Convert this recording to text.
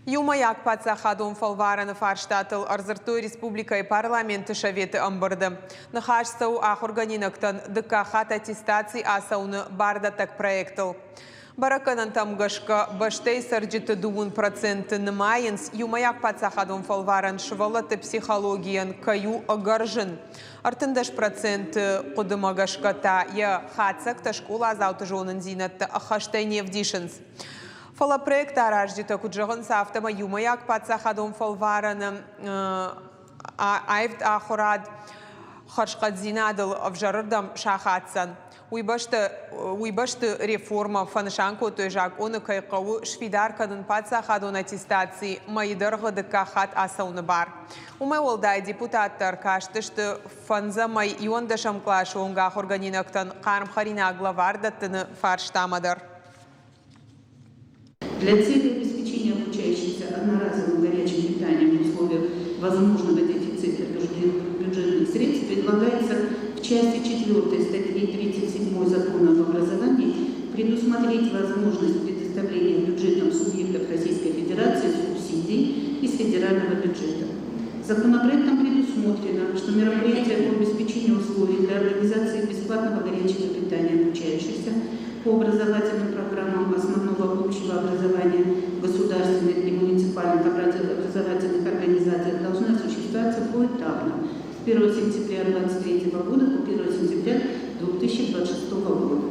Юмаяк пацахадом фалвараны фарштатыл Арзыртой республикай парламенты шаветы амбырды. Нахашсау ахорганинактан дыкахат аттестации асауны барда так проектыл. Бараканан тамгашка баштей сарджиты дуун проценты нымайынс юмаяк пацахадом фалваран швалаты психологиян каю агаржын. Артындаш проценты кудымагашка та я хацак та школа азауты жонын зинатты ахаштай невдишынс. Фала проекта араждита куджагын сафтама юмаяк пацахадом фалвараны айфт ахурад харшкадзинадыл авжарырдам шахатсан. Уйбашты реформа фаншанку тойжак оны кайқауы швидаркадын пацахадон аттестации майдырғы дыкахат асауны бар. Умай олдай депутаттар каштышты фанза май иондашам клашы оңғақ органинактан қарым харина главардаттыны фарштамадыр. Для цели обеспечения обучающихся одноразовым горячим питанием в условиях возможного дефицита бюджетных средств предлагается в части 4 статьи 37 Закона об образовании предусмотреть возможность предоставления бюджетам субъектов Российской Федерации субсидий из федерального бюджета. Законопроектом предусмотрено, что мероприятия по обеспечению условий для организации бесплатного горячего питания обучающихся по образовательным программам основного общего образования государственных и муниципальных образовательных организациях должны осуществляться поэтапно с 1 сентября 2023 года по 1 сентября 2026 года.